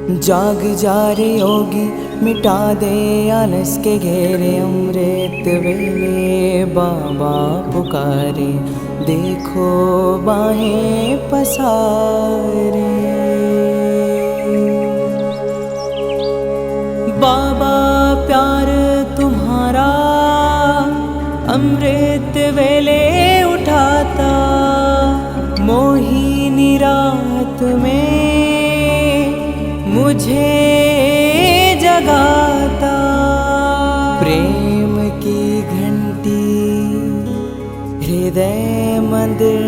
जाग जा रे योगी, मिटा दे आलस के घेरे। अमृत वेले बाबा पुकारे, देखो बाहें पसारे। बाबा प्यार तुम्हारा अमृत वेले उठाता, मोहिनी रात में मुझे जगाता। प्रेम की घंटी हृदय मंदिर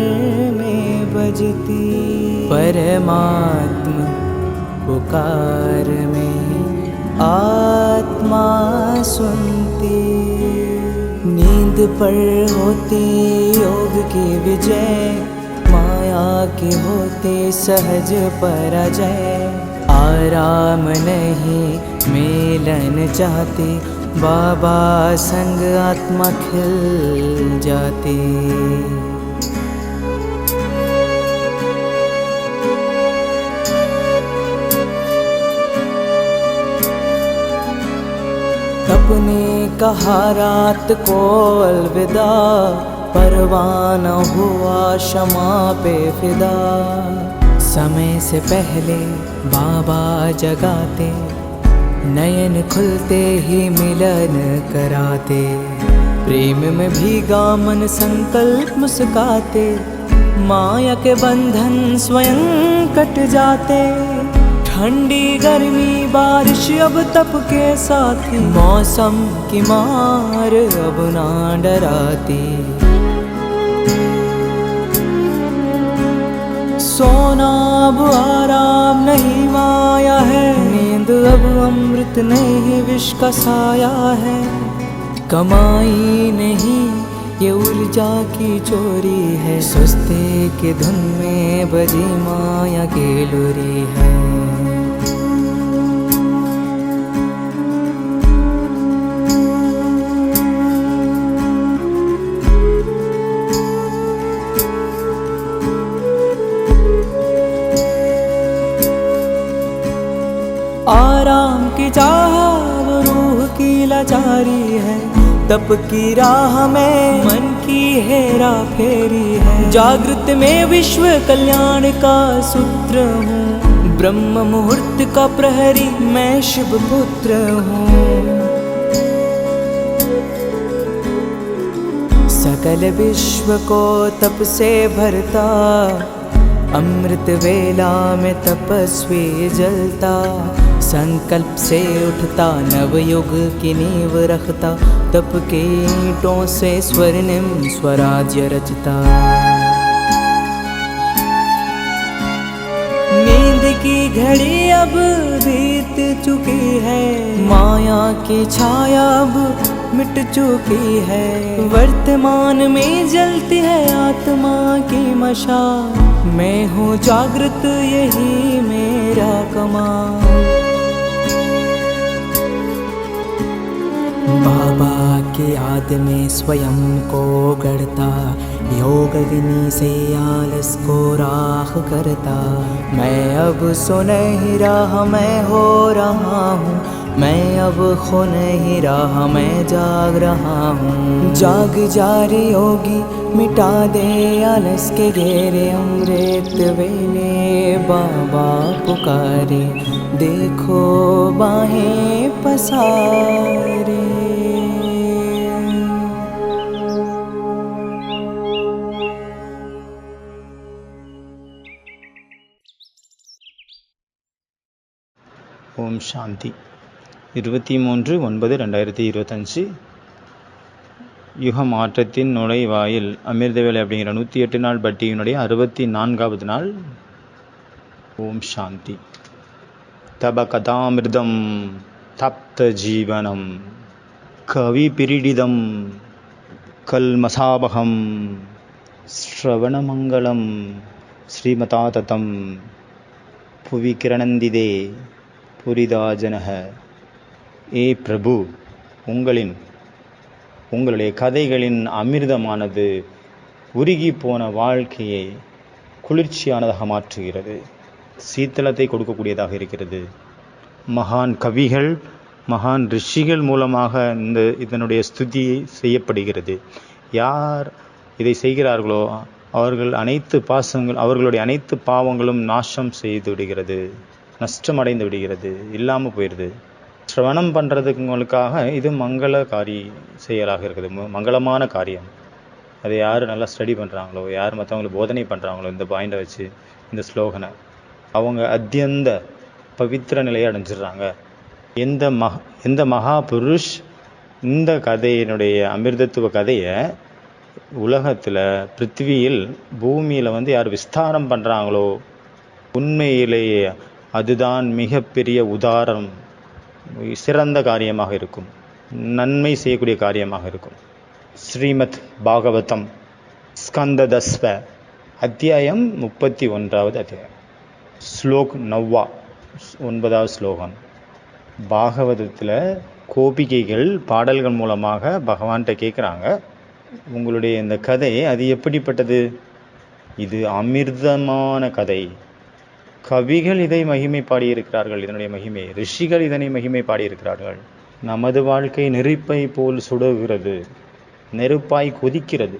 में बजती, परमात्मा पुकार में आत्मा सुनती। नींद पर होती योग की विजय, माया के होते सहज पराजय। आराम नहीं मिलन चाहती, बाबा संग आत्मा खिल जाती। अपने कहा रात को अलविदा, परवाना हुआ क्षमा पे फिदा। समय से पहले बाबा जगाते, नयन खुलते ही मिलन कराते। प्रेम में भीगा मन संकल्प मुस्काते, माया के बंधन स्वयं कट जाते। ठंडी गर्मी बारिश अब तप के साथी, मौसम की मार अब ना डराती। सोना अब आराम नहीं माया है, नींद अब अमृत नहीं विष का साया है। कमाई नहीं ये ऊर्जा की चोरी है, सुस्ती की धुन में बजी माया की लुरी है। आराम की चाह वो रूह की लाचारी है, तप की राह में मन की हेरा फेरी है। जागृत में विश्व कल्याण का सूत्र हूँ, ब्रह्म मुहूर्त का प्रहरी मैं शिव पुत्र हूँ। सकल विश्व को तप से भरता, अमृत वेला में तपस्वी जलता। संकल्प से उठता नवयुग की नींव रखता, तप के ईंटों से स्वर्णिम स्वराज्य रचता। नींद की घड़ी अब बीत चुकी है, माया की छाया अब मिट चुकी है। वर्तमान में जलती है आत्मा की मशाल, मैं हूँ जागृत यही मेरा कमाल। बाबा की याद में स्वयं को गढ़ता, योग अग्नि से आलस को राख करता। मैं अब सुनहरी राह मैं हो रहा हूँ, मैं अब खो नहीं रहा मैं जाग रहा हूँ। जाग जा रे योगी, मिटा दे आलस के घेरे। अमृत वेले बाबा पुकारे, देखो बाहें पसारे। ஓம் சாந்தி. 23/9/2025 யுக மாற்றத்தின் நுழைவாயில் அமிர்தவேலை அப்படிங்கிற 108 நாள் பட்டியினுடைய 64வது நாள். ஓம் சாந்தி. தப கதாமிருதம் தப்த ஜீவனம் கவி பிரிடிதம் கல்மசாபகம் ஸ்ரவணமங்கலம் ஸ்ரீமதா ததம் புவி கிரணந்திதே புரிதாஜனக. ஏ பிரபு, உங்களுடைய கதைகளின் அமிர்தமானது உருகி போன வாழ்க்கையை குளிர்ச்சியானதாக மாற்றுகிறது, சீத்தளத்தை கொடுக்கக்கூடியதாக இருக்கிறது. மகான் கவிகள், மகான் ரிஷிகள் மூலமாக இதனுடைய ஸ்துதி செய்யப்படுகிறது. யார் இதை செய்கிறார்களோ அவர்களுடைய அனைத்து பாவங்களும் நாசம் செய்து விடுகிறது, நஷ்டமடைந்து விடுகிறது, இல்லாமல் போயிடுது. சிரவணம் பண்ணுறதுங்களுக்காக இது மங்களகாரி செயலாக இருக்குது, மங்களமான காரியம். அதை யார் நல்லா ஸ்டடி பண்ணுறாங்களோ, யார் மற்றவங்களுக்கு போதனை பண்ணுறாங்களோ இந்த பாயிண்டை வச்சு, இந்த ஸ்லோகனை, அவங்க அத்தியந்த பவித்திர நிலையை அடைஞ்சிடுறாங்க. எந்த மகாபுருஷ் இந்த கதையினுடைய அமிர்தத்துவ கதையை உலகத்தில் பிருத்திவியில் பூமியில் யார் விஸ்தாரம் பண்ணுறாங்களோ உண்மையிலேயே அதுதான் மிகப்பெரிய உதாரணம், சிறந்த காரியமாக இருக்கும், நன்மை செய்யக்கூடிய காரியமாக இருக்கும். ஸ்ரீமத் பாகவதம் ஸ்கந்ததஸ்வ அத்தியாயம் 31வது அத்தியாயம், ஸ்லோக் 9வது ஸ்லோகம். பாகவதத்தில் கோபிகைகள் பாடல்கள் மூலமாக பகவான்கிட்ட கேட்குறாங்க, உங்களுடைய இந்த கதை அது எப்படிப்பட்டது? இது அமிர்தமான கதை. கவிகள் இதை மகிமை பாடியிருக்கிறார்கள், இதனுடைய மகிமை. ரிஷிகள் இதனை மகிமை பாடியிருக்கிறார்கள். நமது வாழ்க்கை நெருப்பை போல் சுடுகிறது, நெருப்பாய் கொதிக்கிறது.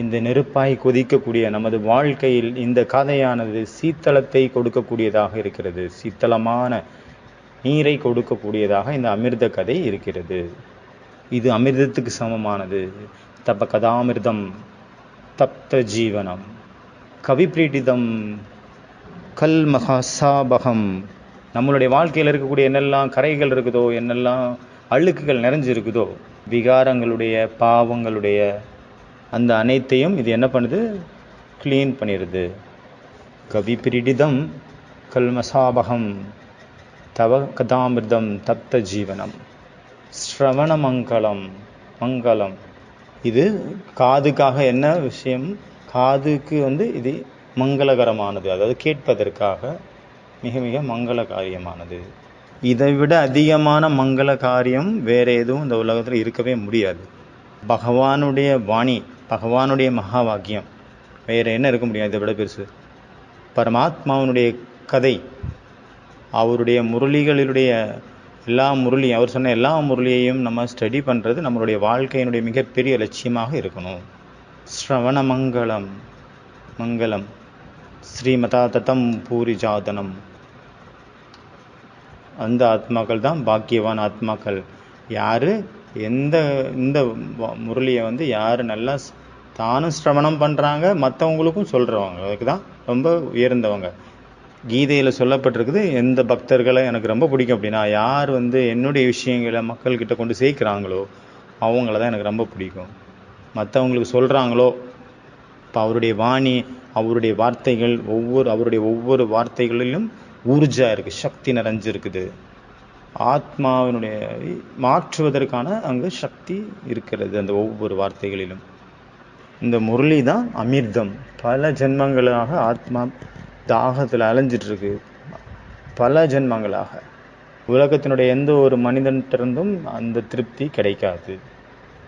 இந்த நெருப்பாய் கொதிக்கக்கூடிய நமது வாழ்க்கையில் இந்த கதையானது சீத்தளத்தை கொடுக்கக்கூடியதாக இருக்கிறது, சீத்தளமான நீரை கொடுக்கக்கூடியதாக இந்த அமிர்த கதை இருக்கிறது. இது அமிர்தத்துக்கு சமமானது. தப கதாமிர்தம் தப்த ஜீவனம் கவிப்ரீடிதம் கல் மகாசாபகம். நம்மளுடைய வாழ்க்கையில் இருக்கக்கூடிய என்னெல்லாம் கரைகள் இருக்குதோ, என்னெல்லாம் அழுக்குகள் நிறைஞ்சிருக்குதோ, விகாரங்களுடைய பாவங்களுடைய அந்த அனைத்தையும் இது என்ன பண்ணுது? க்ளீன் பண்ணிடுது. கவிப்ரீடிதம் கல்மசாபகம் தவ கதாமிர்தம் தப்த ஜீவனம். ஸ்ரவண மங்களம். இது காதுக்காக என்ன விஷயம்? காதுக்கு இது மங்களகரமானது, அதாவது கேட்பதற்காக மிக மிக மங்கள காரியமானது. இதை விட அதிகமான மங்கள காரியம் வேற எதுவும் இந்த உலகத்தில் இருக்கவே முடியாது. பகவானுடைய வாணி, பகவானுடைய மகா வாக்கியம், வேற என்ன இருக்க முடியாது இதை விட பெருசு? பரமாத்மாவனுடைய கதை, அவருடைய முரளிகளுடைய அவர் சொன்ன எல்லா முரளியையும் நம்ம ஸ்டடி பண்ணுறது நம்மளுடைய வாழ்க்கையினுடைய மிகப்பெரிய லட்சியமாக இருக்கணும். ஸ்ரவண மங்களம் ஸ்ரீமதா தத்தம் பூரி ஜாதனம். அந்த ஆத்மாக்கள் தான் பாக்கியவான் ஆத்மாக்கள். யார் இந்த முரளியை யார் நல்லா தானும் சிரவணம் பண்ணுறாங்க, மற்றவங்களுக்கும் சொல்கிறவங்க, அதுக்கு தான் ரொம்ப உயர்ந்தவங்க. கீதையில் சொல்லப்பட்டிருக்குது, எந்த பக்தர்களை எனக்கு ரொம்ப பிடிக்கும் அப்படின்னா, யார் என்னுடைய விஷயங்களை மக்கள்கிட்ட கொண்டு சேர்க்குறாங்களோ அவங்கள தான் எனக்கு ரொம்ப பிடிக்கும். மற்றவங்களுக்கு சொல்கிறாங்களோ, இப்போ அவருடைய வாணி, அவருடைய வார்த்தைகள், அவருடைய ஒவ்வொரு வார்த்தைகளிலும் ஊர்ஜா இருக்குது, சக்தி நிறைஞ்சிருக்குது. ஆத்மாவினுடைய மாற்றுவதற்கான அங்கே சக்தி இருக்கிறது அந்த ஒவ்வொரு வார்த்தைகளிலும். இந்த முரளி தான் அமிர்தம். பல ஜென்மங்களாக ஆத்மா தாகத்தில் அலைஞ்சிட்ருக்கு, பல ஜென்மங்களாக. உலகத்தினுடைய எந்த ஒரு மனிதன்கிட்டருந்தும் அந்த திருப்தி கிடைக்காது.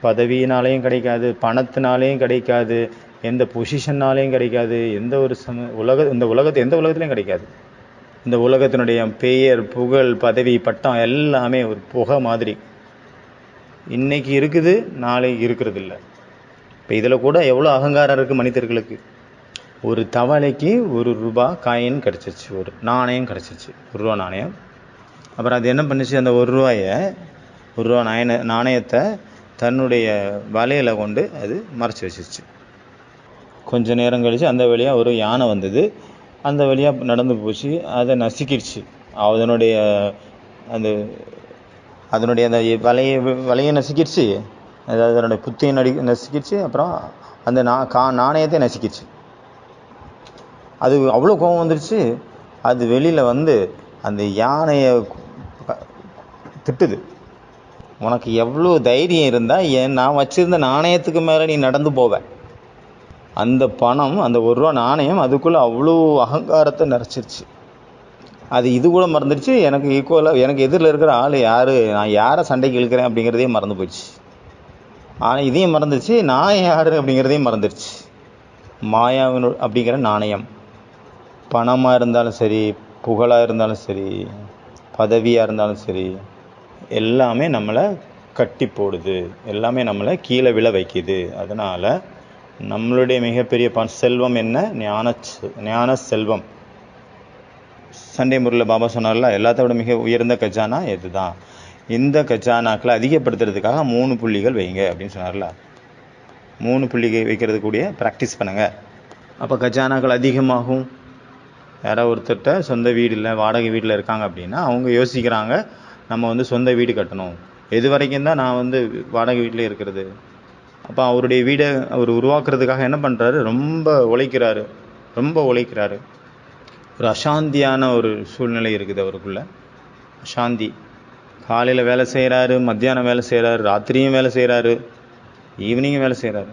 பதவியினாலேயும் கிடைக்காது, பணத்தினாலேயும் கிடைக்காது, எந்த பொசிஷன்னாலேயும் கிடைக்காது, எந்த ஒரு இந்த உலகத்துலேயும் கிடைக்காது. இந்த உலகத்தினுடைய பெயர், புகழ், பதவி, பட்டம் எல்லாமே ஒரு புகை மாதிரி. இன்னைக்கு இருக்குது, நாளைக்கு இருக்கிறது இல்லை. இப்போ இதில் கூட எவ்வளோ அகங்காரம் இருக்குது மனிதர்களுக்கு. ஒரு தவளைக்கு 1 ரூபா காயின் கிடச்சிச்சு, ஒரு நாணயம் கிடச்சிச்சு, 1 ரூபா நாணயம். அப்புறம் அது என்ன பண்ணிச்சு? அந்த 1 ரூபா நாணயத்தை தன்னுடைய வலையில் கொண்டு அது மறைச்சி வச்சிருச்சு. கொஞ்ச நேரம் கழித்து அந்த வழியாக ஒரு யானை வந்தது, அந்த வழியாக நடந்து போச்சு, அதை நசுக்கிடுச்சு. அதனுடைய அந்த வலையை நசுக்கிடுச்சு, அதாவது அதனுடைய புத்தையை நசுக்கிடுச்சு. அப்புறம் அந்த நாணயத்தை நசுக்கிடுச்சு. அது அவ்வளோ கோபம் வந்துடுச்சு. அது வெளியில் அந்த யானையை திட்டுது, உனக்கு எவ்வளோ தைரியம் இருந்தால் நான் வச்சுருந்த நாணயத்துக்கு மேலே நீ நடந்து போவ? அந்த பணம், அந்த 1 ரூபா நாணயம் அதுக்குள்ளே அவ்வளோ அகங்காரத்தை நிறைச்சிருச்சு. அது இது கூட மறந்துடுச்சு, எனக்கு ஈக்குவலாக எனக்கு எதிரில் இருக்கிற ஆள் யார், நான் யாரை சண்டைக்கு இழுக்கிறேன் அப்படிங்கிறதையும் மறந்து போயிடுச்சு. ஆனால் இதையும் மறந்துடுச்சு, நான் யார் அப்படிங்கிறதையும் மறந்துடுச்சு. மாயாவின் அப்படிங்கிற நாணயம், பணமாக இருந்தாலும் சரி, புகழாக இருந்தாலும் சரி, பதவியாக இருந்தாலும் சரி, எல்லாமே நம்மளை கட்டி போடுது, எல்லாமே நம்மளை கீழே விழ வைக்குது. அதனால் நம்மளுடைய மிகப்பெரிய செல்வம் என்ன? ஞான செல்வம். சண்டே முறையில் பாபா சொன்னார்ல, எல்லாத்த விட மிக உயர்ந்த கஜானா இதுதான். இந்த கஜானாக்களை அதிகப்படுத்துறதுக்காக 3 புள்ளிகள் வைங்க அப்படின்னு சொன்னார்ல. 3 புள்ளிகள் வைக்கிறது கூடிய ப்ராக்டிஸ் பண்ணுங்கள். அப்போ கஜானாக்கள் அதிகமாகும். யாராவது ஒருத்தர்கிட்ட சொந்த வீடு இல்லை, வாடகை வீட்டில் இருக்காங்க அப்படின்னா அவங்க யோசிக்கிறாங்க, நம்ம சொந்த வீடு கட்டணும். எது வரைக்கும் தான் நான் வாடகை வீட்டில் இருக்கிறது? அப்போ அவருடைய வீடை அவர் உருவாக்குறதுக்காக என்ன பண்ணுறாரு? ரொம்ப உழைக்கிறாரு. ஒரு அசாந்தியான ஒரு சூழ்நிலை இருக்குது அவருக்குள்ள. அசாந்தி. காலையில் வேலை செய்கிறாரு, மத்தியானம் வேலை செய்கிறாரு, ராத்திரியும் வேலை செய்கிறாரு, ஈவினிங்கும் வேலை செய்கிறாரு.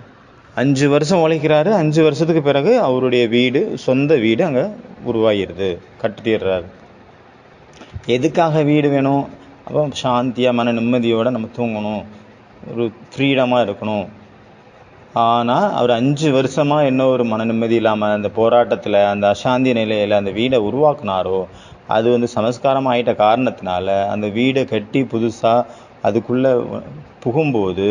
5 வருஷம் உழைக்கிறாரு. 5 வருஷத்துக்கு பிறகு அவருடைய வீடு, சொந்த வீடு அங்கே உருவாகிடுது, கட்டிடுறாரு. எதுக்காக வீடு வேணும்? அப்போ சாந்தியாக மன நிம்மதியோடு நம்ம தூங்கணும், ஒரு ஃப்ரீடமாக இருக்கணும். ஆனால் அவர் 5 வருஷமாக என்ன ஒரு மன நிம்மதி இல்லாமல் அந்த போராட்டத்தில், அந்த அசாந்தி நிலையில் அந்த வீடை உருவாக்குனாரோ, அது சமஸ்காரம் ஆகிட்ட காரணத்தினால அந்த வீடை கட்டி புதுசாக அதுக்குள்ளே புகும்போது,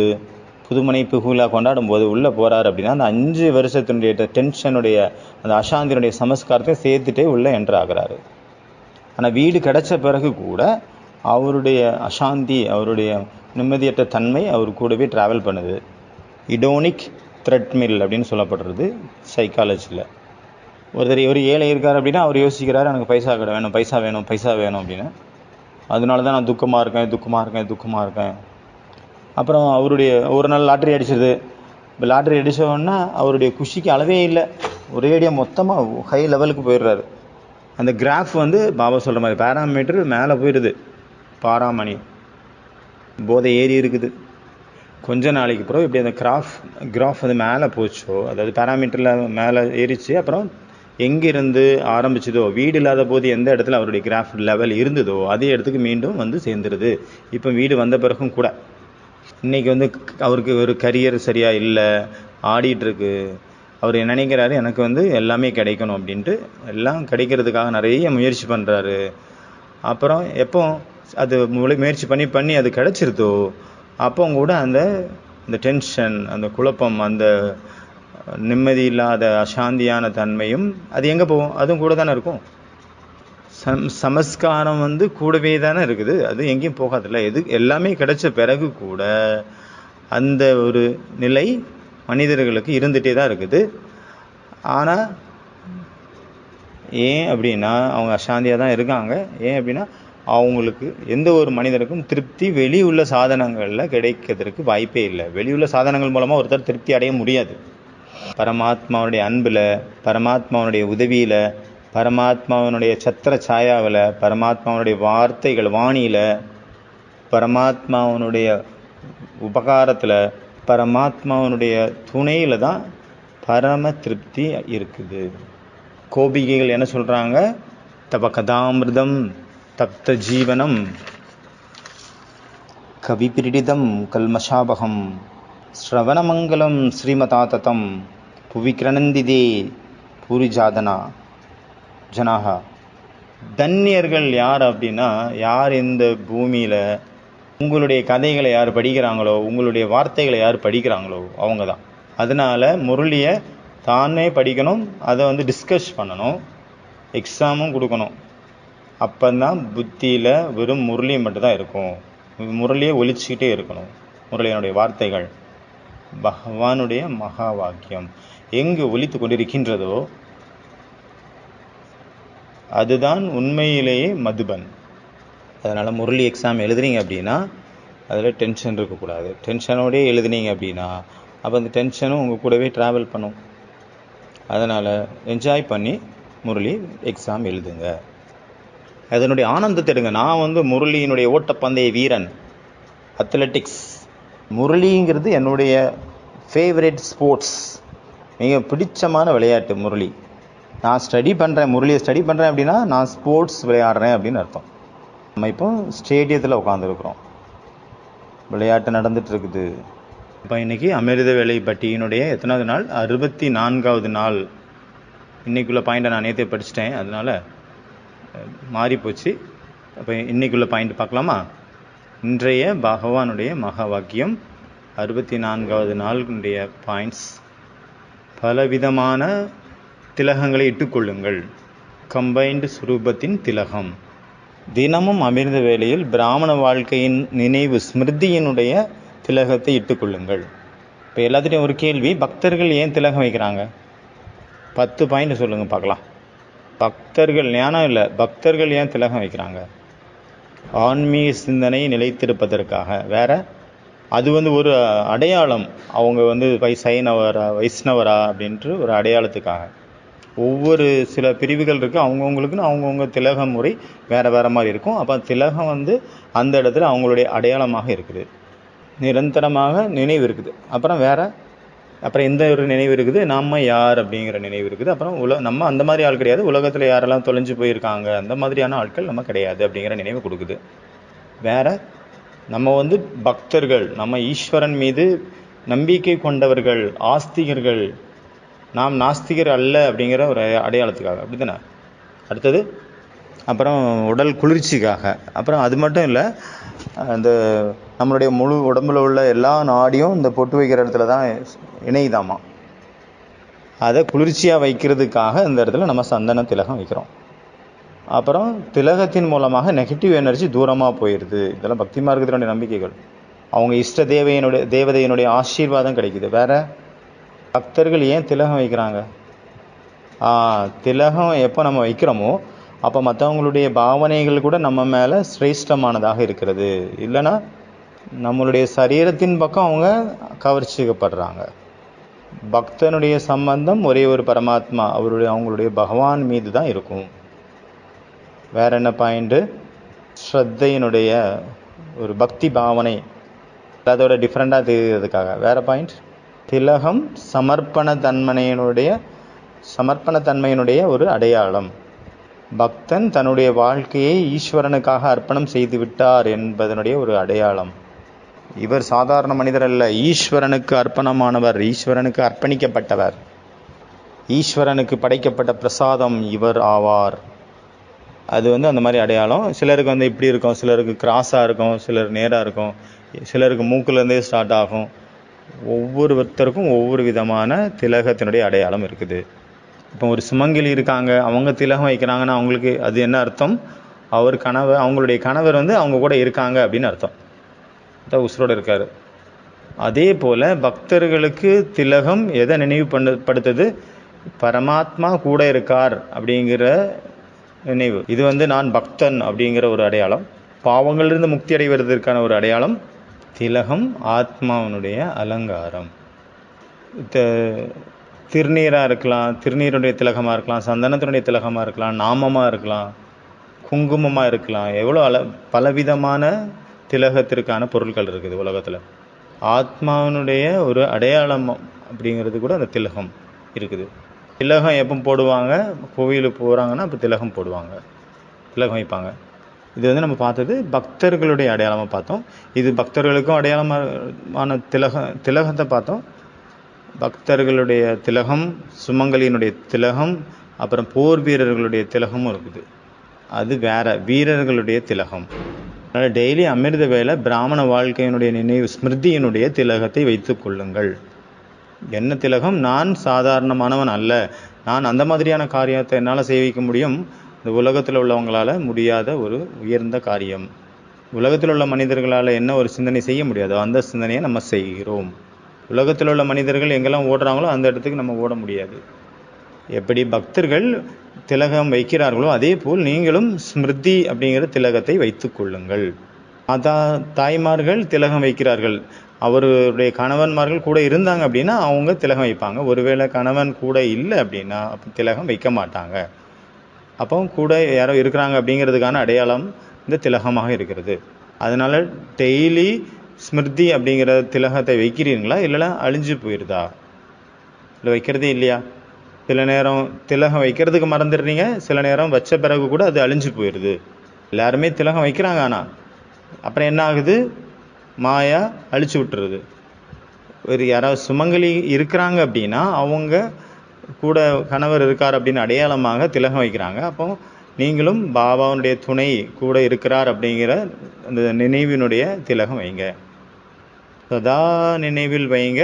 புதுமனை புகுலாக கொண்டாடும் போது உள்ளே போகிறார் அப்படின்னா, அந்த 5 வருஷத்தினுடைய டென்ஷனுடைய அந்த அசாந்தியினுடைய சமஸ்காரத்தை சேர்த்துட்டே உள்ளே என்ட்ரு ஆகிறாரு. ஆனால் வீடு கிடைச்ச பிறகு கூட அவருடைய அசாந்தி, அவருடைய நிம்மதியற்ற தன்மை அவர் கூடவே ட்ராவல் பண்ணுது. இடோனிக் த்ரெட்மில் அப்படின்னு சொல்லப்படுறது சைக்காலஜியில். ஒரு ஏழை இருக்கார் அப்படின்னா அவர் யோசிக்கிறார், எனக்கு பைசா வேணும் அப்படின்னு. அதனால தான் நான் துக்கமாக இருக்கேன். அப்புறம் அவருடைய ஒரு நாள் லாட்ரி அடிச்சிருது. இப்போ லாட்ரி அடித்தோன்னா அவருடைய குஷிக்கு அளவே இல்லை, ஒரேடியாக மொத்தமாக ஹை லெவலுக்கு போயிடுறாரு. அந்த கிராஃப் பாபா சொல்கிற மாதிரி பேராமீட்டர் மேலே போயிடுது. பாராமணி போதை ஏறி இருக்குது. கொஞ்ச நாளைக்கு பிறகு இப்படி அந்த கிராஃப் மேலே போச்சோ, அதாவது பேராமீட்டரில் மேலே ஏறிச்சு. அப்புறம் எங்கேருந்து ஆரம்பிச்சதோ, வீடு இல்லாத போது எந்த இடத்துல அவருடைய கிராஃப் லெவல் இருந்ததோ அதே இடத்துக்கு மீண்டும் சேர்ந்துருது. இப்போ வீடு வந்த பிறகும் கூட இன்றைக்கி அவருக்கு ஒரு கரியர் சரியாக இல்லை, ஆடிட்டுருக்கு. அவர் நினைக்கிறாரு, எனக்கு எல்லாமே கிடைக்கணும் அப்படின்ட்டு எல்லாம் கிடைக்கிறதுக்காக நிறைய முயற்சி பண்ணுறாரு. அப்புறம் எப்போ அது முயற்சி பண்ணி அது கிடச்சிருதோ அப்போ கூட அந்த டென்ஷன், அந்த குழப்பம், அந்த நிம்மதி இல்லாத அசாந்தியான தன்மையும் அது எங்கே போகும்? அதுவும் கூட தானே இருக்கும். சமஸ்காரம் கூடவே தானே இருக்குது, அது எங்கேயும் போகாதில்ல. எல்லாமே கிடைச்ச பிறகு கூட அந்த ஒரு நிலை மனிதர்களுக்கு இருந்துகிட்டே தான் இருக்குது. ஆனால் ஏன் அப்படின்னா அவங்க அசாந்தியாக தான் இருக்காங்க. ஏன் அப்படின்னா அவங்களுக்கு எந்த ஒரு மனிதனுக்கும் திருப்தி வெளியுள்ள சாதனங்களில் கிடைக்கிறதுக்கு வாய்ப்பே இல்லை. வெளியுள்ள சாதனங்கள் மூலமாக ஒருத்தர் திருப்தி அடைய முடியாது. பரமாத்மாவுடைய அன்பில், பரமாத்மாவுடைய உதவியில், பரமாத்மாவனுடைய சத்திர சாயாவில், பரமாத்மாவனுடைய வார்த்தைகள் வாணியில், பரமாத்மாவனுடைய உபகாரத்தில், பரமாத்மாவனுடைய துணையில் தான் பரம திருப்தி இருக்குது. கோபிகைகள் என்ன சொல்கிறாங்க? தப கதாமிருதம் தப்த ஜீவனம் கவிபிரீடிதம் கல்மஷாபகம் ஸ்ரவணமங்கலம் ஸ்ரீமதாததம் புவிக்ரணந்திதே பூரிஜாதனா ஜனாகா. தன்யர்கள் யார் அப்படின்னா, யார் இந்த பூமியில் உங்களுடைய கதைகளை யார் படிக்கிறாங்களோ, உங்களுடைய வார்த்தைகளை யார் படிக்கிறாங்களோ அவங்க தான். அதனால் முரளியை தானே படிக்கணும், அதை டிஸ்கஸ் பண்ணணும், எக்ஸாமும் கொடுக்கணும். அப்போதான் புத்தியில் வெறும் முரளி மட்டும்தான் இருக்கும். முரளியை ஒலிச்சிக்கிட்டே இருக்கணும். முரளியனுடைய வார்த்தைகள், பகவானுடைய மகா வாக்கியம் எங்கு ஒலித்து கொண்டிருக்கின்றதோ அதுதான் உண்மையிலேயே மதுபன். அதனால் முரளி எக்ஸாம் எழுதுனீங்க அப்படின்னா அதில் டென்ஷன் இருக்கக்கூடாது. டென்ஷனோடய எழுதுனீங்க அப்படின்னா அப்போ அந்த டென்ஷனும் உங்கள் கூடவே ட்ராவல் பண்ணும். அதனால் என்ஜாய் பண்ணி முரளி எக்ஸாம் எழுதுங்க. அதனுடைய ஆனந்தத்தை எடுங்க. நான் முரளியினுடைய ஓட்டப்பந்தய வீரன், அத்லெட்டிக்ஸ். முரளிங்கிறது என்னுடைய ஃபேவரட் ஸ்போர்ட்ஸ், மிக பிடிச்சமான விளையாட்டு முரளி. நான் முரளியை ஸ்டடி பண்ணுறேன் அப்படின்னா நான் ஸ்போர்ட்ஸ் விளையாடுறேன் அப்படின்னு அர்த்தம். நம்ம இப்போ ஸ்டேடியத்தில் உட்காந்துருக்குறோம், விளையாட்டு நடந்துகிட்ருக்குது. இப்போ இன்றைக்கி அமிர்த வேலை பட்டியினுடைய எத்தனாவது நாள்? 64வது நாள். இன்றைக்குள்ள பாயிண்ட்டை நான் நேற்றே படிச்சிட்டேன், அதனால் மாறிப்போச்சு. அப்போ இன்னைக்குள்ள பாயிண்ட் பார்க்கலாமா? இன்றைய பகவானுடைய மகா வாக்கியம் 64வது நாளுடைய பாயிண்ட்ஸ். பலவிதமான திலகங்களை இட்டுக்கொள்ளுங்கள். கம்பைன்டு சுரூபத்தின் திலகம். தினமும் அமிர்த வேளையில் பிராமண வாழ்க்கையின் நினைவு ஸ்மிருதியினுடைய திலகத்தை இட்டுக்கொள்ளுங்கள். இப்போ எல்லாத்துலேயும் ஒரு கேள்வி, பக்தர்கள் ஏன் திலகம் வைக்கிறாங்க? 10 பாயிண்ட் சொல்லுங்கள் பார்க்கலாம். பக்தர்கள், ஞானம் இல்லை, பக்தர்கள் ஏன் திலகம் வைக்கிறாங்க? ஆன்மீக சிந்தனை நிலைத்திருப்பதற்காக. வேற, அது ஒரு அடையாளம். அவங்க வைஷ்ணவரா அப்படின்ட்டு ஒரு அடையாளத்துக்காக. ஒவ்வொரு சில பிரிவுகள் இருக்குது, அவங்கவுங்களுக்குன்னு அவங்கவுங்க திலக முறை வேறு வேறு மாதிரி இருக்கும். அப்போ திலகம் அந்த இடத்துல அவங்களுடைய அடையாளமாக இருக்குது, நிரந்தரமாக நினைவு இருக்குது. அப்புறம் எந்த ஒரு நினைவு இருக்குது? நம்ம யார் அப்படிங்கிற நினைவு இருக்குது. அப்புறம் நம்ம அந்த மாதிரி ஆள் கிடையாது. உலகத்தில் யாரெல்லாம் தொலைஞ்சு போயிருக்காங்க அந்த மாதிரியான ஆட்கள் நம்ம கிடையாது அப்படிங்கிற நினைவு கொடுக்குது. வேற, நம்ம பக்தர்கள், நம்ம ஈஸ்வரன் மீது நம்பிக்கை கொண்டவர்கள், ஆஸ்திகர்கள், நாம் நாஸ்திகர் அல்ல அப்படிங்கிற ஒரு அடையாளத்துக்காக. அப்படி தானே? அடுத்தது அப்புறம் உடல் குளிர்ச்சிக்காக. அப்புறம் அது மட்டும் இல்லை, அந்த நம்மளுடைய முழு உடம்புல உள்ள எல்லா நாடியும் இந்த பொட்டு வைக்கிற இடத்துல தான் இணையுதாமா. அதை குளிர்ச்சியாக வைக்கிறதுக்காக இந்த இடத்துல நம்ம சந்தன திலகம் வைக்கிறோம். அப்புறம் திலகத்தின் மூலமாக நெகட்டிவ் எனர்ஜி தூரமாக போயிடுது. இதெல்லாம் பக்தி மார்க்கத்தினுடைய நம்பிக்கைகள். அவங்க இஷ்ட தேவதையினுடைய ஆசீர்வாதம் கிடைக்குது. வேற, பக்தர்கள் ஏன் திலகம் வைக்கிறாங்க? திலகம் எப்போ நம்ம வைக்கிறோமோ அப்போ மற்றவங்களுடைய பாவனைகள் கூட நம்ம மேலே சிரேஷ்டமானதாக இருக்கிறது. இல்லைன்னா நம்மளுடைய சரீரத்தின் பக்கம் அவங்க கவர்ச்சிக்கப்படுறாங்க. பக்தனுடைய சம்பந்தம் ஒரே ஒரு பரமாத்மா, அவங்களுடைய பகவான் மீது தான் இருக்கும். வேற என்ன பாயிண்ட்டு? ஸ்ரத்தையினுடைய ஒரு பக்தி பாவனை அதோட டிஃப்ரெண்டாக தெரிகிறதுக்காக. வேற பாயிண்ட், திலகம் சமர்ப்பண தன்மையினுடைய ஒரு அடையாளம். பக்தன் தன்னுடைய வாழ்க்கையை ஈஸ்வரனுக்காக அர்ப்பணம் செய்து விட்டார் என்பதனுடைய ஒரு அடையாளம். இவர் சாதாரண மனிதர் அல்ல, ஈஸ்வரனுக்கு அர்ப்பணமானவர், ஈஸ்வரனுக்கு அர்ப்பணிக்கப்பட்டவர், ஈஸ்வரனுக்கு படைக்கப்பட்ட பிரசாதம் இவர் ஆவார். அது அந்த மாதிரி அடையாளம். சிலருக்கு இப்படி இருக்கும், சிலருக்கு கிராஸாக இருக்கும், சிலர் நேராக இருக்கும், சிலருக்கு மூக்குலேருந்தே ஸ்டார்ட் ஆகும். ஒவ்வொருத்தருக்கும் ஒவ்வொரு விதமான திலகத்தினுடைய அடையாளம் இருக்குது. இப்போ ஒரு சுமங்கலி இருக்காங்க, அவங்க திலகம் வைக்கிறாங்கன்னா அவங்களுக்கு அது என்ன அர்த்தம்? அவங்களுடைய கணவர் அவங்க கூட இருக்காங்க அப்படின்னு அர்த்தம். அதான் உசுரோடு இருக்காரு. அதே போல் பக்தர்களுக்கு திலகம் எதை நினைவுபடுத்துது? பரமாத்மா கூட இருக்கார் அப்படிங்கிற நினைவு. இது நான் பக்தன் அப்படிங்கிற ஒரு அடையாளம். பாவங்களிலிருந்து முக்தி அடைவதற்கான ஒரு அடையாளம். திலகம் ஆத்மாவினுடைய அலங்காரம். திருநீராக இருக்கலாம், திருநீருடைய திலகமாக இருக்கலாம், சந்தனத்தினுடைய திலகமாக இருக்கலாம், நாமமாக இருக்கலாம், குங்குமமாக இருக்கலாம். எவ்வளோ பலவிதமான திலகத்திற்கான பொருட்கள் இருக்குது உலகத்தில். ஆத்மாவினுடைய ஒரு அடையாளம் அப்படிங்கிறது கூட அந்த திலகம் இருக்குது. திலகம் எப்போ போடுவாங்க? கோவிலுக்கு போகிறாங்கன்னா அப்போ திலகம் போடுவாங்க, திலகம் வைப்பாங்க. இது நம்ம பார்த்தது பக்தர்களுடைய அடையாளமாக பார்த்தோம். இது பக்தர்களுக்கும் அடையாளமான திலகத்தை பார்த்தோம். பக்தர்களுடைய திலகம், சுமங்கலியினுடைய திலகம், அப்புறம் போர் வீரர்களுடைய திலகமும் இருக்குது. அது வேற, வீரர்களுடைய திலகம். அதனால் டெய்லி அமிர்த வேளை பிராமண வாழ்க்கையினுடைய நினைவு ஸ்மிருதியினுடைய திலகத்தை வைத்து கொள்ளுங்கள். என்ன திலகம்? நான் சாதாரணமானவன் அல்ல, நான் அந்த மாதிரியான காரியத்தை என்னால் செய்விக்க முடியும். இந்த உலகத்தில் உள்ளவங்களால் முடியாத ஒரு உயர்ந்த காரியம். உலகத்தில் உள்ள மனிதர்களால் என்ன ஒரு சிந்தனை செய்ய முடியாதோ அந்த சிந்தனையை நம்ம செய்கிறோம். உலகத்தில் உள்ள மனிதர்கள் எங்கெல்லாம் ஓடுறாங்களோ அந்த இடத்துக்கு நம்ம ஓட முடியாது. எப்படி பக்தர்கள் திலகம் வைக்கிறார்களோ அதே போல் நீங்களும் ஸ்மிருதி அப்படிங்கிற திலகத்தை வைத்து கொள்ளுங்கள். தாய்மார்கள் திலகம் வைக்கிறார்கள். அவருடைய கணவன்மார்கள் கூட இருந்தாங்க அப்படின்னா அவங்க திலகம் வைப்பாங்க. ஒருவேளை கணவன் கூட இல்லை அப்படின்னா திலகம் வைக்க மாட்டாங்க. அப்போ கூட யாரோ இருக்கிறாங்க அப்படிங்கிறதுக்கான அடையாளம் இந்த திலகமாக இருக்கிறது. அதனால் டெய்லி ஸ்மிருதி அப்படிங்கிற திலகத்தை வைக்கிறீங்களா, இல்லைனா அழிஞ்சு போயிடுதா? இல்லை வைக்கிறதே இல்லையா? சில நேரம் திலகம் வைக்கிறதுக்கு மறந்துடுறீங்க, சில நேரம் வச்ச பிறகு கூட அது அழிஞ்சு போயிடுது. எல்லாருமே திலகம் வைக்கிறாங்க, ஆனால் அப்புறம் என்ன ஆகுது? மாயா அழிச்சு விட்டுருது. ஒரு யாராவது சுமங்கலி இருக்கிறாங்க அப்படின்னா அவங்க கூட கணவர் இருக்கார் அப்படின்னு அடையாளமாக திலகம் வைக்கிறாங்க. அப்போ நீங்களும் பாபாவுடைய துணை கூட இருக்கிறார் அப்படிங்கிற அந்த நினைவினுடைய திலகம் வைங்க. சதா நினைவில் வைங்க,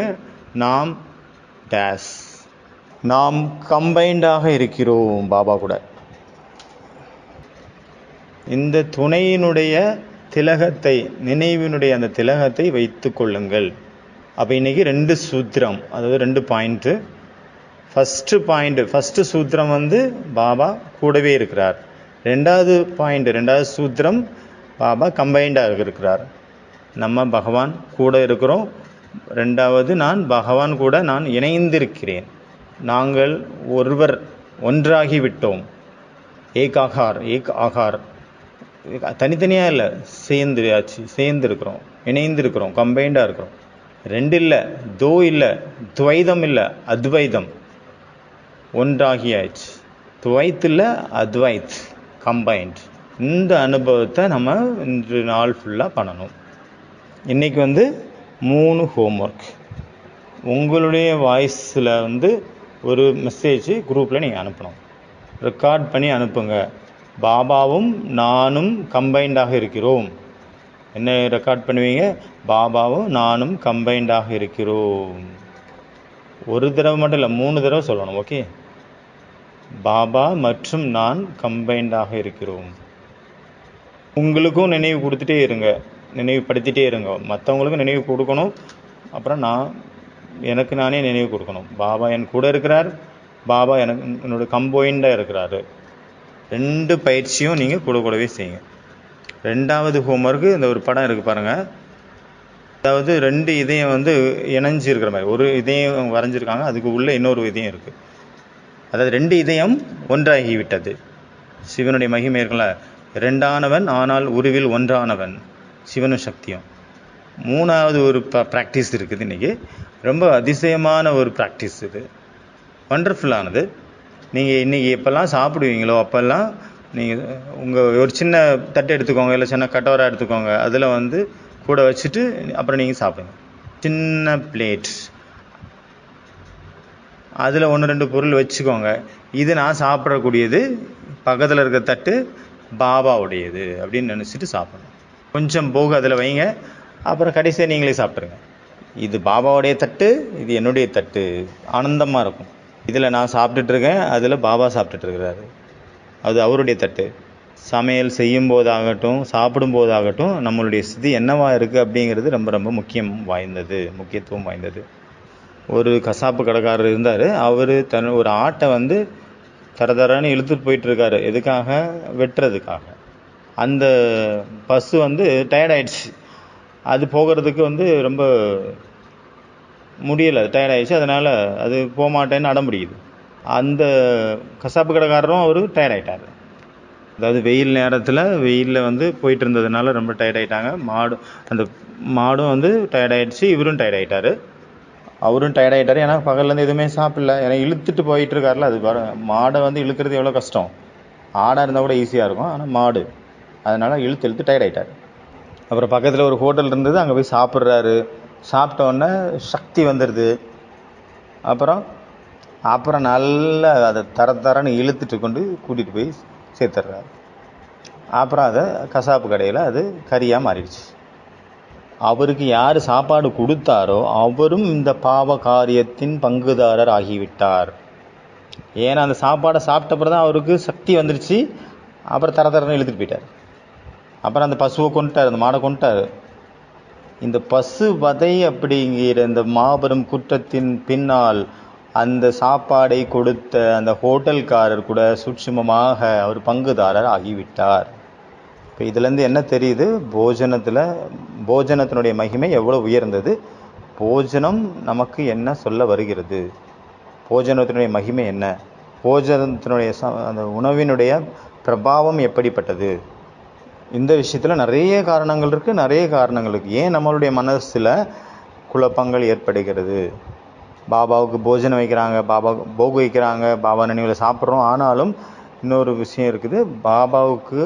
நாம் டேஸ், நாம் கம்பைண்டாக இருக்கிறோம் பாபா கூட. இந்த துணையினுடைய திலகத்தை, நினைவினுடைய அந்த திலகத்தை வைத்து கொள்ளுங்கள். அப்போ இன்றைக்கி 2 சூத்திரம், அதாவது 2 பாயிண்ட்டு. ஃபஸ்ட்டு சூத்திரம் பாபா கூடவே இருக்கிறார். 2வது பாயிண்ட், 2வது சூத்திரம் பாபா கம்பைண்டாக இருக்கிறார். நம்ம பகவான் கூட இருக்கிறோம். 2வது நான் பகவான் கூட நான் இணைந்திருக்கிறேன். நாங்கள் ஒன்றாகிவிட்டோம். ஏக் ஆகார் தனித்தனியாக இல்லை, சேர்ந்து இருக்கிறோம், இணைந்திருக்கிறோம், கம்பைண்டாக இருக்கிறோம். 2 இல்லை, தோ இல்லை, துவைதம் இல்லை, அத்வைதம், ஒன்றாகியாச்சு. துவைத் இல்லை, அத்வைத், கம்பைண்ட். இந்த அனுபவத்தை நம்ம இன்று நாள் ஃபுல்லாக பண்ணணும். இன்றைக்கி 3 ஹோம்ஒர்க். உங்களுடைய வாய்ஸில் ஒரு மெசேஜ் குரூப்பில் நீங்கள் அனுப்பணும். ரெக்கார்ட் பண்ணி அனுப்புங்க. பாபாவும் நானும் கம்பைண்டாக இருக்கிறோம். என்ன ரெக்கார்ட் பண்ணுவீங்க? பாபாவும் நானும் கம்பைண்டாக இருக்கிறோம். ஒரு தடவை மட்டும் இல்லை, 3 தடவை சொல்லணும். ஓகே, பாபா மற்றும் நான் கம்பைண்டாக இருக்கிறோம். உங்களுக்கும் நினைவு கொடுத்துட்டே இருங்க, நினைவுபடுத்திட்டே இருங்க. மற்றவங்களுக்கும் நினைவு கொடுக்கணும். அப்புறம் எனக்கு நானே நினைவு கொடுக்கணும். பாபா என் கூட இருக்கிறார், பாபா என்னோட கம்பைண்டாக இருக்கிறாரு. 2 பயிற்சியும் நீங்கள் கூடவே செய்யுங்க. 2வது ஹோம்ஒர்க்கு இந்த ஒரு படம் இருக்குது பாருங்கள். அதாவது 2 இதயம் இணைஞ்சி இருக்கிற மாதிரி ஒரு இதயம் வரைஞ்சிருக்காங்க, அதுக்கு உள்ளே இன்னொரு இதயம் இருக்குது. அதாவது 2 இதயம் ஒன்றாகிவிட்டது. சிவனுடைய மகிமை இருக்குல்ல, 2ஆனவன் ஆனால் உருவில் ஒன்றானவன், சிவனும் சக்தியும். 3வது ஒரு ப்ராக்டிஸ் இருக்குது இன்றைக்கி. ரொம்ப அதிசயமான ஒரு ப்ராக்டிஸ் இது, வண்டர்ஃபுல்லானது. நீங்கள் இன்றைக்கி எப்போல்லாம் சாப்பிடுவீங்களோ அப்போல்லாம் நீங்கள் உங்கள் ஒரு சின்ன தட்டு எடுத்துக்கோங்க, இல்லை சின்ன கட்டோரா எடுத்துக்கோங்க. அதில் கூட வச்சுட்டு அப்புறம் நீங்கள் சாப்பிடுங்க. சின்ன பிளேட், அதில் 1-2 பொருள் வச்சுக்கோங்க. இது நான் சாப்பிடக்கூடியது, பக்கத்தில் இருக்கிற தட்டு பாபாவுடையது அப்படின்னு நினச்சிட்டு சாப்பிடணும். கொஞ்சம் போக அதில் வைங்க, அப்புறம் கடைசியாக நீங்களே சாப்பிட்ருங்க. இது பாபாவுடைய தட்டு, இது என்னுடைய தட்டு. ஆனந்தமாக இருக்கும். இதில் நான் சாப்பிட்டுட்ருக்கேன், அதில் பாபா சாப்பிட்டுட்ருக்கிறாரு. அது அவருடைய தட்டு. சமையல் செய்யும் போதாகட்டும், சாப்பிடும் போதாகட்டும், நம்மளுடைய ஸ்திதி என்னவாக இருக்குது அப்படிங்கிறது ரொம்ப ரொம்ப முக்கியத்துவம் வாய்ந்தது. ஒரு கசாப்பு கடைக்காரர் இருந்தார். அவர் ஒரு ஆட்டை தரன்னு இழுத்துட்டு போயிட்டுருக்காரு. எதுக்காக? வெட்டுறதுக்காக. அந்த பசு டயர்டாயிடுச்சு. அது போகிறதுக்கு ரொம்ப முடியலை, டயர்டாயிடுச்சு. அதனால் அது போக மாட்டேன்னு அடம் பிடிக்குது. அந்த கசாப்பு கடைக்காரரும் அவர் டயர்டாயிட்டார். அதாவது வெயில் நேரத்தில் வெயிலில் போயிட்டு இருந்ததுனால ரொம்ப டயர்டாயிட்டாங்க. அந்த மாடும் டயர்டாயிடுச்சு, இவரும் டயர்டாயிட்டார். அவரும் டயர்டாயிட்டார். ஏன்னா பகல்லேருந்து எதுவுமே சாப்பிடல. ஏன்னா இழுத்துட்டு போயிட்டுருக்காருல. அது மாடை இழுக்கிறது எவ்வளோ கஷ்டம். ஆடாக இருந்தால் கூட ஈஸியாக இருக்கும், ஆனால் மாடு, அதனால் இழுத்து டயர்டாயிட்டார். அப்புறம் பக்கத்தில் ஒரு ஹோட்டல் இருந்தது, அங்கே போய் சாப்பிட்றாரு. சாப்பிட்டோன்னே சக்தி வந்துடுது. அப்புறம் நல்லா அதை தரன்னு இழுத்துட்டு கொண்டு கூட்டிகிட்டு போய் சேர்த்துட்றாரு. அப்புறம் அதை கசாப்பு கடையில் அது கறியாக மாறிடுச்சு. அவருக்கு யார் சாப்பாடு கொடுத்தாரோ அவரும் இந்த பாவ காரியத்தின் பங்குதாரர் ஆகிவிட்டார். ஏன்னா அந்த சாப்பாடை சாப்பிட்டப்பறம் தான் அவருக்கு சக்தி வந்துடுச்சு. அப்புறம் தரன்னு இழுத்துட்டு போயிட்டார். அப்புறம் அந்த பசுவை கொண்டுட்டார், அந்த மாடை கொண்டுட்டார். இந்த பசு வதை அப்படிங்கிற இந்த மாபெரும் குற்றத்தின் பின்னால் அந்த சாப்பாடை கொடுத்த அந்த ஹோட்டல்காரர் கூட சூட்சுமமாக அவர் பங்குதாரர் ஆகிவிட்டார். இப்போ இதுலேருந்து என்ன தெரியுது? போஜனத்தினுடைய மகிமை எவ்வளோ உயர்ந்தது, போஜனம் நமக்கு என்ன சொல்ல வருகிறது, போஜனத்தினுடைய மகிமை என்ன, போஜனத்தினுடைய அந்த உணவினுடைய பிரபாவம் எப்படிப்பட்டது. இந்த விஷயத்தில் நிறைய காரணங்கள் இருக்குது. ஏன் நம்மளுடைய மனசில் குழப்பங்கள் ஏற்படுகிறது? பாபாவுக்கு போஜனம் வைக்கிறாங்க, பாபா போகு வைக்கிறாங்க, பாபா நினைவில் சாப்பிட்றோம். ஆனாலும் இன்னொரு விஷயம் இருக்குது. பாபாவுக்கு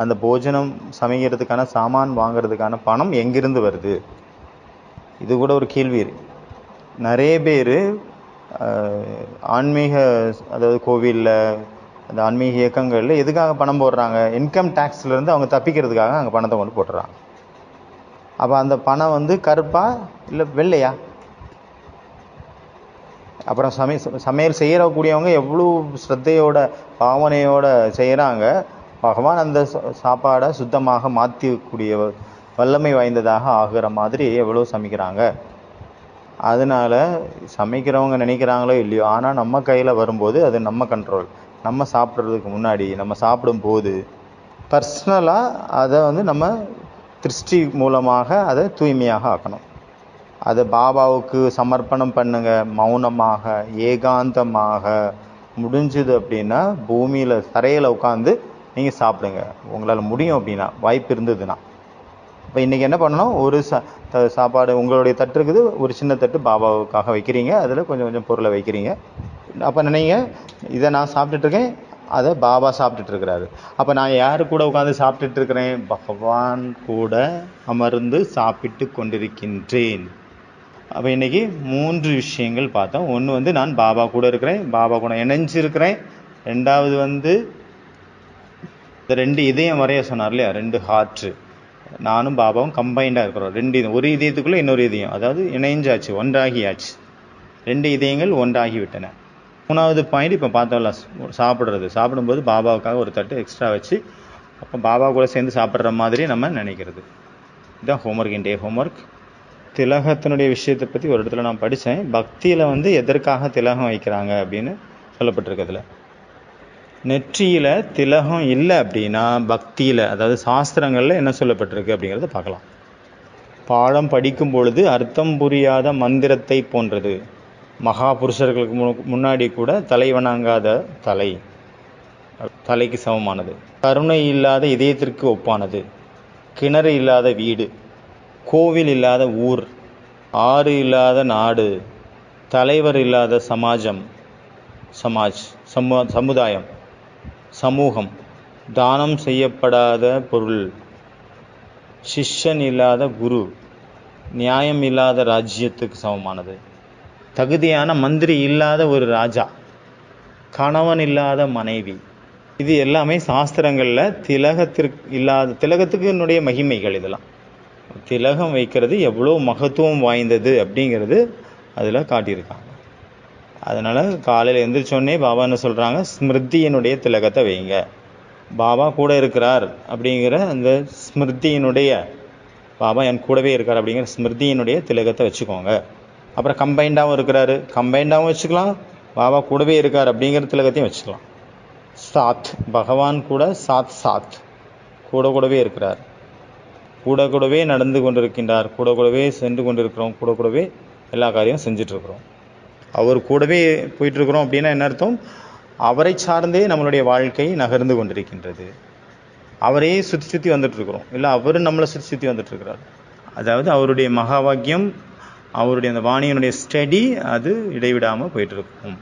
அந்த போஜனம் சமைக்கிறதுக்கான சாமான் வாங்கிறதுக்கான பணம் எங்கிருந்து வருது? இது கூட ஒரு கேள்வி. நிறைய பேர் ஆன்மீக, அதாவது கோவிலில் அந்த ஆன்மீக இயக்கங்களில் எதுக்காக பணம் போடுறாங்க? இன்கம் டேக்ஸ்லேருந்து அவங்க தப்பிக்கிறதுக்காக அங்கே பணத்தை கொண்டு போட்டுறாங்க. அப்போ அந்த பணம் வந்து கருப்பா இல்லை வெள்ளையா? அப்புறம் சமையல் செய்யக்கூடியவங்க எவ்வளோ ஸ்ரத்தையோட பாவனையோட செய்கிறாங்க. பகவான் அந்த சாப்பாடை சுத்தமாக மாற்றக்கூடிய வல்லமை வாய்ந்ததாக ஆகிற மாதிரி எவ்வளோ சமைக்கிறாங்க. அதனால் சமைக்கிறவங்க நினைக்கிறாங்களோ இல்லையோ, ஆனால் நம்ம கையில் வரும்போது அது நம்ம கண்ட்ரோல். நம்ம சாப்பிட்றதுக்கு முன்னாடி, நம்ம சாப்பிடும்போது பர்சனலாக அதை வந்து நம்ம திருஷ்டி மூலமாக அதை தூய்மையாக ஆக்கணும். அதை பாபாவுக்கு சமர்ப்பணம் பண்ணுங்க. மௌனமாக, ஏகாந்தமாக முடிஞ்சுது அப்படின்னா பூமியில் தரையில் உட்காந்து நீங்கள் சாப்பிடுங்க. உங்களால் முடியும் அப்படின்னா, வாய்ப்பு இருந்ததுன்னா. இப்போ இன்றைக்கி என்ன பண்ணணும்? ஒரு சாப்பாடு உங்களுடைய தட்டு இருக்குது, ஒரு சின்ன தட்டு பாபாவுக்காக வைக்கிறீங்க, அதில் கொஞ்சம் கொஞ்சம் பொருளை வைக்கிறீங்க. அப்போ நினைங்க, இதை நான் சாப்பிட்டுட்ருக்கேன், அதை பாபா சாப்பிட்டுட்ருக்கிறாரு. அப்போ நான் யார் கூட உட்காந்து சாப்பிட்டுட்ருக்கிறேன்? பகவான் கூட அமர்ந்து சாப்பிட்டு கொண்டிருக்கின்றேன். அப்போ இன்றைக்கி 3 விஷயங்கள் பார்த்தோம். ஒன்று வந்து நான் பாபா கூட இருக்கிறேன், பாபா கூட இணைஞ்சிருக்கிறேன். 2வது வந்து இந்த 2 இதயம் வரைய சொன்னார் இல்லையா, 2 ஹார்ட்டு, நானும் பாபாவும் கம்பைண்டாக இருக்கிறோம். 2 இதயம், ஒரு இதயத்துக்குள்ளே இன்னொரு இதயம், அதாவது இணைஞ்சாச்சு, ஒன்றாகியாச்சு. 2 இதயங்கள் ஒன்றாகிவிட்டன. 3வது பாயிண்ட் இப்போ பார்த்தோம்ல, சாப்பிடும்போது பாபாவுக்காக ஒரு தட்டு எக்ஸ்ட்ரா வச்சு அப்போ பாபா கூட சேர்ந்து சாப்பிட்ற மாதிரி நம்ம நினைக்கிறது. இதுதான் ஹோம்ஒர்க், இன்றைய ஹோம்ஒர்க். திலகத்தினுடைய விஷயத்தை பற்றி ஒரு இடத்துல நான் படித்தேன். பக்தியில் வந்து எதற்காக திலகம் வைக்கிறாங்க அப்படின்னு சொல்லப்பட்டிருக்கிறதுல, நெற்றியில் திலகம் இல்லை அப்படின்னா பக்தியில், அதாவது சாஸ்திரங்களில் என்ன சொல்லப்பட்டிருக்கு அப்படிங்கிறத பார்க்கலாம். பாடம் படிக்கும் பொழுது அர்த்தம் புரியாத மந்திரத்தை போன்றது. மகா புருஷர்களுக்கு முன்னாடி கூட தலை வணங்காத தலைக்கு சமமானது. கருணை இல்லாத இதயத்திற்கு ஒப்பானது. கிணறு இல்லாத வீடு, கோவில் இல்லாத ஊர், ஆறு இல்லாத நாடு, தலைவர் இல்லாத சமுதாயம், சமூகம், தானம் செய்யப்படாத பொருள், சிஷ்யன் இல்லாத குரு, நியாயம் இல்லாத ராஜ்யத்துக்கு சமமானது. தகுதியான மந்திரி இல்லாத ஒரு ராஜா, கணவன் இல்லாத மனைவி. இது எல்லாமே சாஸ்திரங்களில் திலகத்துக்கு என்னுடைய மகிமைகள். இதெல்லாம் திலகம் வைக்கிறது எவ்வளோ மகத்துவம் வாய்ந்தது அப்படிங்கிறது அதில் காட்டியிருக்காங்க. அதனால் காலையில் எழுந்திரிச்சோடனே பாபா என்ன சொல்கிறாங்க? ஸ்மிருதியினுடைய திலகத்தை வைங்க. பாபா கூட இருக்கிறார் அப்படிங்கிற அந்த ஸ்மிருதியினுடைய, பாபா என் கூடவே இருக்கார் அப்படிங்கிற ஸ்மிருதியினுடைய திலகத்தை வச்சுக்கோங்க. அப்புறம் கம்பைண்டாகவும் இருக்கிறாரு, கம்பைண்டாகவும் வச்சுக்கலாம். பாபா கூடவே இருக்கார் அப்படிங்கிற திலகத்தையும் வச்சுக்கலாம். சாத், பகவான் கூட சாத் கூடவே இருக்கிறார், கூடவே நடந்து கொண்டிருக்கின்றார், கூடவே சென்று கொண்டிருக்கிறோம், கூடவே எல்லா காரியமும் செஞ்சிட்ருக்கிறோம். அவர் கூடவே போயிட்டுருக்குறோம் அப்படின்னா என்ன அர்த்தம்? அவரை சார்ந்தே நம்மளுடைய வாழ்க்கை நகர்ந்து கொண்டிருக்கின்றது. அவரையே சுற்றி வந்துட்டுருக்குறோம், இல்லை அவர் நம்மளை சுற்றி வந்துட்டுருக்கிறார். அதாவது அவருடைய மகா வாக்கியம், அவருடைய அந்த வாணியினுடைய ஸ்டடி அது இடைவிடாமல் போயிட்டுருக்கும்.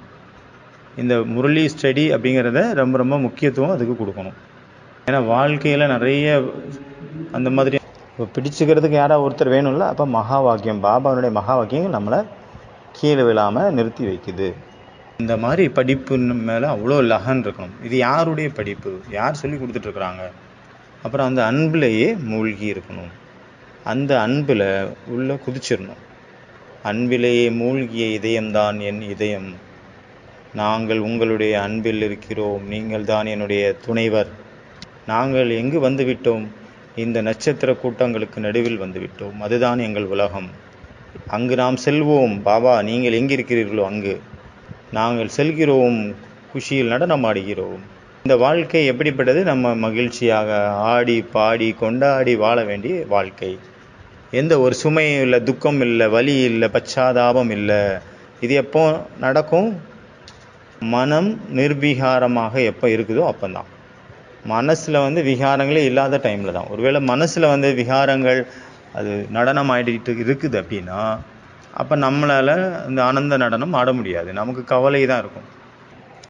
இந்த முரளி ஸ்டடி அப்படிங்கிறத ரொம்ப ரொம்ப முக்கியத்துவம் அதுக்கு கொடுக்கணும். ஏன்னா வாழ்க்கையில் நிறைய அந்த மாதிரி இப்போ பிடிச்சிக்கிறதுக்கு யாராவது ஒருத்தர் வேணும்ல. அப்போ மகா வாக்கியம், பாபாவுடைய மகா வாக்கியங்கள் நம்மளை கீழே விழாமல் நிறுத்தி வைக்குது. இந்த மாதிரி படிப்பு மேலே அவ்வளோ லகன் இருக்கணும். இது யாருடைய படிப்பு? யார் சொல்லி கொடுத்துட்ருக்குறாங்க? அப்புறம் அந்த அன்பிலேயே மூழ்கி இருக்கணும். அந்த அன்பில் உள்ள குதிச்சிடணும். அன்பிலேயே மூழ்கிய இதயம்தான் என் இதயம். நாங்கள் உங்களுடைய அன்பில் இருக்கிறோம், நீங்கள் தான் என்னுடைய துணைவர். நாங்கள் எங்கு வந்துவிட்டோம்? இந்த நட்சத்திர கூட்டங்களுக்கு நடுவில் வந்துவிட்டோம். அதுதான் எங்கள் உலகம். அங்கு நாம் செல்வோம். பாபா, நீங்கள் எங்கிருக்கிறீர்களோ அங்கு நாங்கள் செல்கிறோம், குஷியில் நடனம் ஆடுகிறோம். இந்த வாழ்க்கை எப்படிப்பட்டது? நம்ம மகிழ்ச்சியாக ஆடி பாடி கொண்டாடி வாழ வேண்டிய வாழ்க்கை. எந்த ஒரு சுமையும் இல்லை, துக்கம் இல்லை, வலி இல்லை, பச்சாதாபம் இல்லை. இது எப்போ நடக்கும்? மனம் நிர்விகாரமாக எப்போ இருக்குதோ அப்போதான். மனசில் விகாரங்களே இல்லாத டைமில் தான். ஒருவேளை மனசில் விகாரங்கள் அது நடனம் ஆடிட்டு இருக்குது அப்படின்னா அப்போ நம்மளால் இந்த ஆனந்த நடனம் ஆட முடியாது. நமக்கு கவலை தான் இருக்கும்.